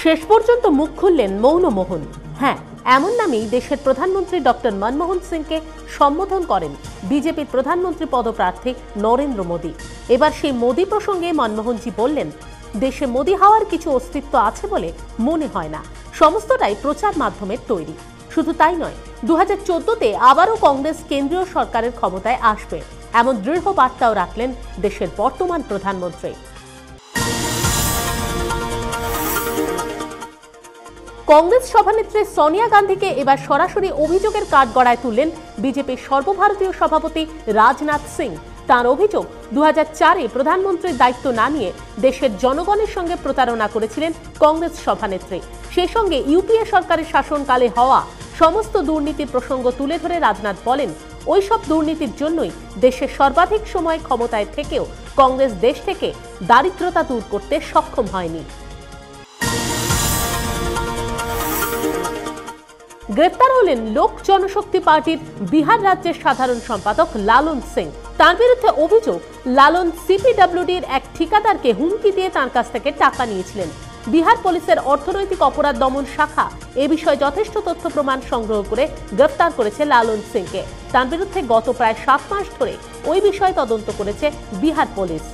শেষ পর্যন্ত মুখ খুললেন মৌনমোহন। হ্যাঁ, এমন নামেই দেশের প্রধানমন্ত্রী ডক্টর মনমোহন সিংকে সম্বোধন করেন বিজেপির প্রধানমন্ত্রী পদপ্রার্থী নরেন্দ্র মোদী। এবার সেই মোদী প্রসঙ্গে মনমোহনজি বললেন, দেশে মোদী হওয়ার কিছু অস্তিত্ব আছে বলে মনে হয় না, সমস্তটাই প্রচার মাধ্যমের তৈরি। শুধু তাই নয়, 2014-তে আবারও কংগ্রেস কেন্দ্রীয় সরকারের ক্ষমতায় আসবে, এমন দৃঢ় বার্তাও রাখলেন দেশের বর্তমান প্রধানমন্ত্রী। কংগ্রেস সভানেত্রী সোনিয়া গান্ধীকে এবার সরাসরি অভিযোগের কাঠগড়ায় তুললেন বিজেপির সর্বভারতীয় সভাপতি রাজনাথ সিং। তার অভিযোগ, 2004-এ প্রধানমন্ত্রীর দায়িত্ব না নিয়ে দেশের জনগণের সঙ্গে প্রতারণা করেছিলেন কংগ্রেস সভানেত্রী। সেই সঙ্গে ইউপিএ সরকারের শাসনকালে হওয়া সমস্ত দুর্নীতির প্রসঙ্গ তুলে ধরে রাজনাথ বলেন, ওইসব দুর্নীতির জন্যই দেশের সর্বাধিক সময় ক্ষমতায় থেকেও কংগ্রেস দেশ থেকে দারিদ্রতা দূর করতে সক্ষম হয়নি। গ্রেফতার হলেন লোক জনশক্তি পার্টির বিহার রাজ্যের সাধারণ সম্পাদক লালন সিং। তার বিরুদ্ধে অভিযোগ, লালন সিপিডব্লিউডির এক ঠিকাদারকে হুমকি দিয়ে তার কাছ থেকে টাকা নিয়েছিলেন। বিহার পুলিশের অর্থনৈতিক অপরাধ দমন শাখা এ বিষয়ে যথেষ্ট তথ্য প্রমাণ সংগ্রহ করে গ্রেফতার করেছে লালন সিংকে। তার বিরুদ্ধে গত প্রায় 7 মাস ধরে ওই বিষয়ে তদন্ত করেছে বিহার পুলিশ।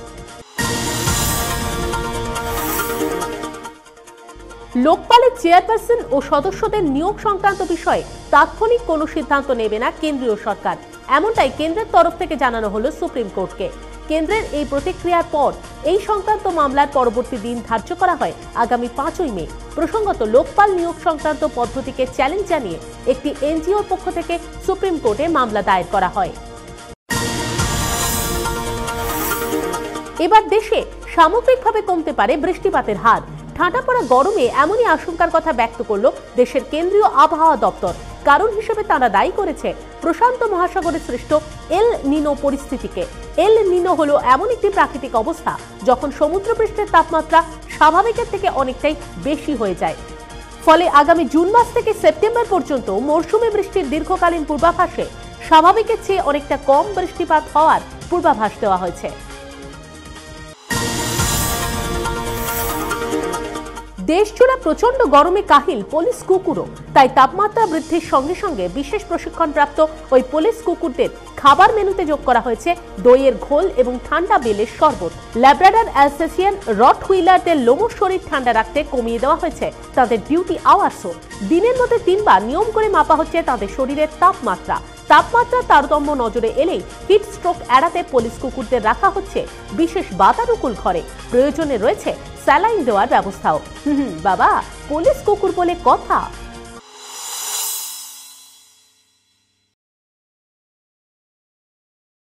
লোকপালের চেয়ারপারসন ও সদস্যদের নিয়োগ সংক্রান্ত বিষয়ে তাৎক্ষণিক কোনো সিদ্ধান্ত নেবে না কেন্দ্রীয় সরকার, এমনটাই কেন্দ্রের তরফ থেকে জানানো হলো সুপ্রিম কোর্টকে। কেন্দ্রের এই প্রতিক্রিয়ার পর এই সংক্রান্ত মামলার পরবর্তী দিন ধার্য করা হয় আগামী 5ই মে। প্রসঙ্গত, লোকপাল নিয়োগ সংক্রান্ত পদ্ধতিকে চ্যালেঞ্জ জানিয়ে একটি এনজিওর পক্ষ থেকে সুপ্রিম কোর্টে মামলা দায়ের করা হয়। এবার দেশে সামগ্রিকভাবে কমতে পারে বৃষ্টিপাতের হার। ঠান্ডা পড়া গরমে এমনই আশঙ্কার কথা ব্যক্ত করল দেশের কেন্দ্রীয় আবহাওয়া দপ্তর। কারণ হিসেবে তারা দায়ী করেছে প্রশান্ত মহাসাগরে সৃষ্ট এল নিনো পরিস্থিতিকে। এল নিনো হলো এমন একটি প্রাকৃতিক অবস্থা যখন সমুদ্রপৃষ্ঠের তাপমাত্রা স্বাভাবিকের থেকে অনেকটাই বেশি হয়ে যায়। ফলে আগামী জুন মাস থেকে সেপ্টেম্বর পর্যন্ত মৌসুমী বৃষ্টির দীর্ঘকালীন পূর্বাভাসে স্বাভাবিকের চেয়ে অনেকটা কম বৃষ্টিপাত হওয়ার পূর্বাভাস দেওয়া হয়েছে। দেশজুড়ে প্রচন্ড গরমে কাহিল পুলিশ কুকুরও। তাই তাপমাত্রা বৃদ্ধির সঙ্গে সঙ্গে বিশেষ প্রশিক্ষণপ্রাপ্ত ওই পুলিশ কুকুরদের খাবার মেনুতে যোগ করা হয়েছে দইয়ের ঘোল এবং ঠান্ডা বেলের শরবত। ল্যাব্রাডর অ্যালসেসিয়ান রটহুইলারদের লোমশ শরীর ঠান্ডা রাখতে কমিয়ে দেওয়া হয়েছে তাদের ডিউটি আওয়ার্সও। দিনের মধ্যে 3 বার নিয়ম করে মাপা হচ্ছে তাদের শরীরের তাপমাত্রা। তারতম্য নজরে এলেই হিট স্ট্রোক এড়াতে পুলিশ কুকুরদের রাখা হচ্ছে বিশেষ বাতানুকূল ঘরে। প্রয়োজনে রয়েছে স্যালাইন দেওয়ার ব্যবস্থাও। বাবা, পুলিশ কুকুর বলে কথা।